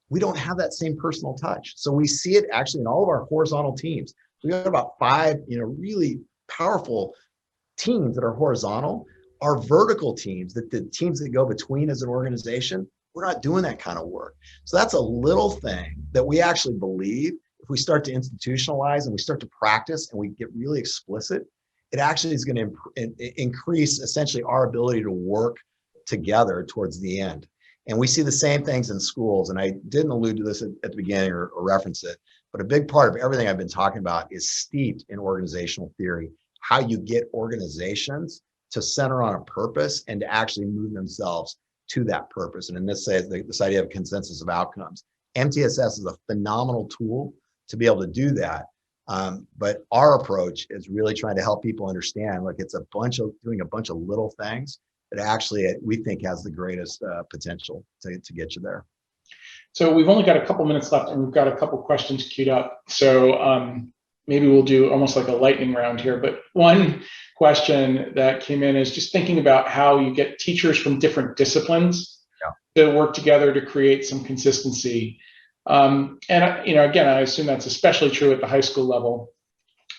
we don't have that same personal touch. So we see it actually in all of our horizontal teams. We got about 5, really powerful teams that are horizontal. Our vertical teams, the teams that go between as an organization, we're not doing that kind of work. So that's a little thing that we actually believe if we start to institutionalize and we start to practice and we get really explicit, it actually is going to increase essentially our ability to work together towards the end. And we see the same things in schools. And I didn't allude to this at the beginning or reference it, but a big part of everything I've been talking about is steeped in organizational theory, how you get organizations to center on a purpose and to actually move themselves to that purpose. And in this case, this idea of consensus of outcomes. MTSS is a phenomenal tool to be able to do that. But our approach is really trying to help people understand, like, it's doing a bunch of little things that actually we think has the greatest potential to get you there. So we've only got a couple minutes left and we've got a couple questions queued up. So maybe we'll do almost like a lightning round here. But one question that came in is just thinking about how you get teachers from different disciplines to work together to create some consistency. And again, I assume that's especially true at the high school level,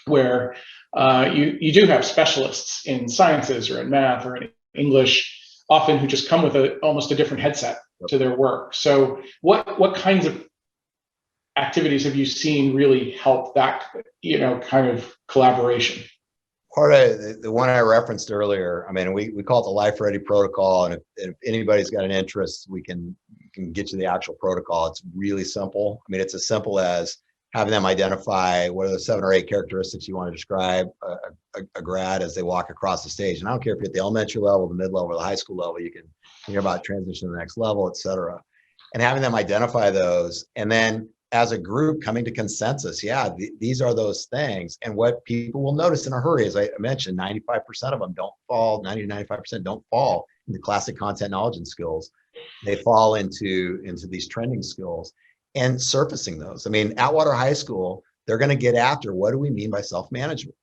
where you do have specialists in sciences or in math or in English, often who just come with almost a different headset to their work. So what kinds of activities have you seen really help that kind of collaboration? Part of the one I referenced earlier, I mean, we call it the Life Ready protocol, and if anybody's got an interest, we can get you the actual protocol. It's really simple. I mean, it's as simple as having them identify what are the 7 or 8 characteristics you want to describe a grad as they walk across the stage. And I don't care if you're at the elementary level, the mid-level, or the high school level, you can hear about transition to the next level, et cetera. And having them identify those, and then as a group coming to consensus, these are those things. And what people will notice in a hurry, as I mentioned, 95% of them don't fall, 90 to 95% don't fall into classic content knowledge and skills. They fall into these trending skills and surfacing those. I mean, Atwater High School, they're going to get after what do we mean by self-management?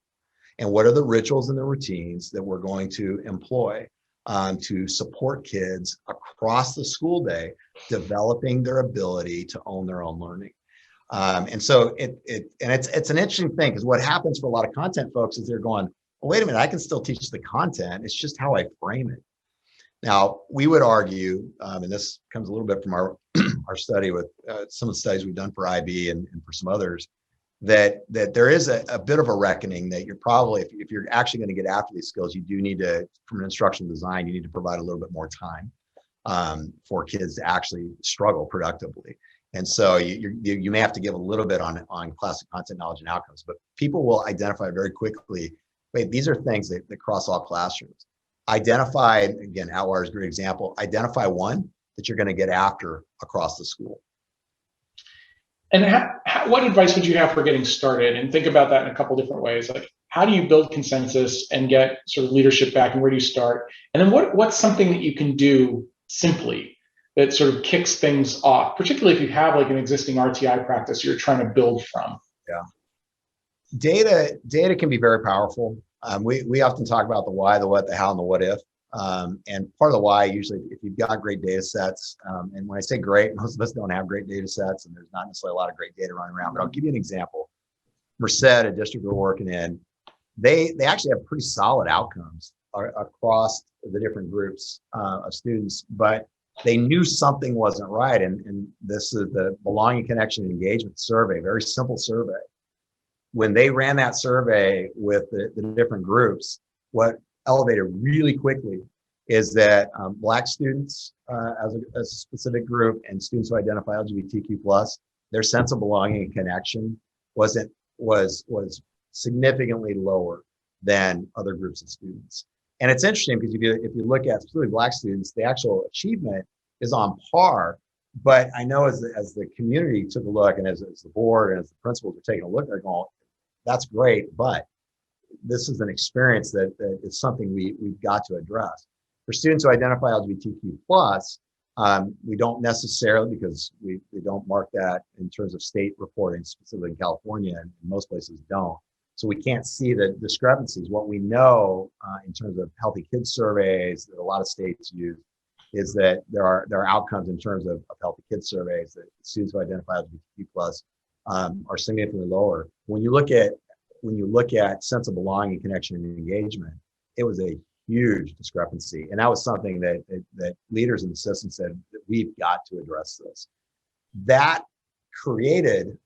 And what are the rituals and the routines that we're going to employ to support kids across the school day, developing their ability to own their own learning. And so it's an interesting thing, because what happens for a lot of content folks is they're going, well, wait a minute, I can still teach the content. It's just how I frame it. Now, we would argue, and this comes a little bit from our study with some of the studies we've done for IB and for some others, that there is a bit of a reckoning that you're probably, if you're actually going to get after these skills, you do need to, from an instructional design, you need to provide a little bit more time for kids to actually struggle productively. And so you may have to give a little bit on classic content knowledge and outcomes, but people will identify very quickly, wait, these are things that cross all classrooms. Identify, again, Atwater is a great example, identify one that you're going to get after across the school. And what advice would you have for getting started? And think about that in a couple different ways. Like, how do you build consensus and get sort of leadership back, and where do you start? And then what's something that you can do simply that sort of kicks things off, particularly if you have like an existing RTI practice you're trying to build from? Yeah. Data can be very powerful. We often talk about the why, the what, the how, and the what if. And part of the why, usually, if you've got great data sets, and when I say great, most of us don't have great data sets, and there's not necessarily a lot of great data running around, but I'll give you an example. Merced, a district we're working in, they actually have pretty solid outcomes across the different groups of students, but they knew something wasn't right. And this is the Belonging, Connection, and Engagement survey, very simple survey. When they ran that survey with the different groups, what elevated really quickly is that Black students as a specific group and students who identify LGBTQ+, their sense of belonging and connection was significantly lower than other groups of students. And it's interesting because if you look at specifically Black students, the actual achievement is on par. But I know as the community took a look, and as the board and as the principals are taking a look, they're going, that's great, but this is an experience that is something we've got to address. For students who identify LGBTQ+, we don't necessarily, because we don't mark that in terms of state reporting, specifically in California, and most places don't. So we can't see the discrepancies. What we know in terms of healthy kids surveys that a lot of states use is that there are outcomes in terms of healthy kids surveys that students who identify LGBTQ+ are significantly lower. When you look at sense of belonging, connection, and engagement, it was a huge discrepancy, and that was something that leaders in the system said that we've got to address this. That created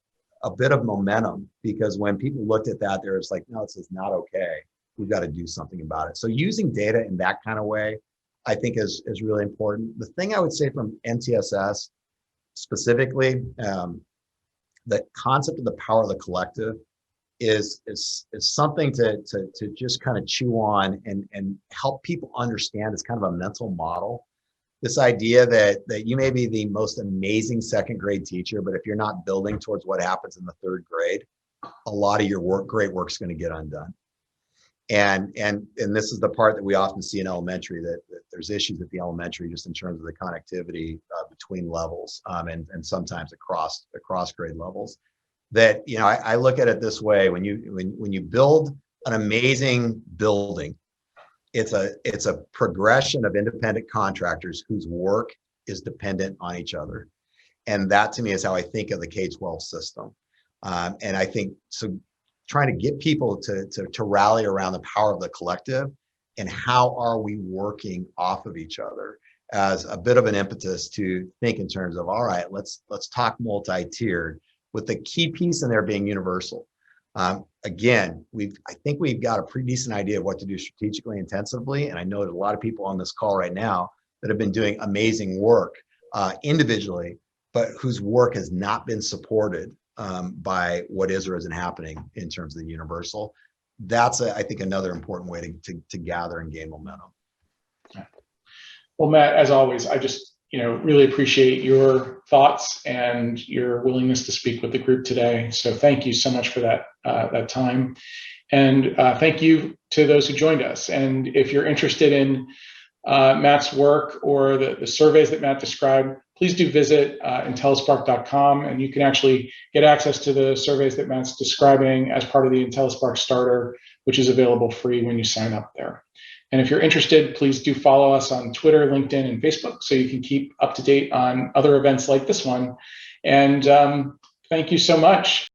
a bit of momentum, because when people looked at that, there was like, no, this is not okay. We've got to do something about it. So using data in that kind of way, I think is really important. The thing I would say from MTSS specifically, the concept of the power of the collective is something to just kind of chew on and help people understand. It's kind of a mental model. This idea that you may be the most amazing second grade teacher, but if you're not building towards what happens in the third grade, a lot of your great work's going to get undone. And this is the part that we often see in elementary, that there's issues at the elementary just in terms of the connectivity between levels and sometimes across grade levels. That, you know, I look at it this way: when you build an amazing building, it's a progression of independent contractors whose work is dependent on each other, and that to me is how I think of the K-12 system. And I think so. Trying to get people to rally around the power of the collective and how are we working off of each other as a bit of an impetus to think in terms of, all right, let's talk multi-tiered, with the key piece in there being universal. Again, I think we've got a pretty decent idea of what to do strategically, intensively, and I know there's a lot of people on this call right now that have been doing amazing work individually, but whose work has not been supported by what is or isn't happening in terms of the universal. That's, I think, another important way to gather and gain momentum. Well, Matt, as always, I just really appreciate your thoughts and your willingness to speak with the group today. So thank you so much for that time, and thank you to those who joined us. And if you're interested in Matt's work or the surveys that Matt described, please do visit Intellispark.com, and you can actually get access to the surveys that Matt's describing as part of the Intellispark Starter, which is available free when you sign up there. And if you're interested, please do follow us on Twitter, LinkedIn, and Facebook so you can keep up to date on other events like this one. And thank you so much.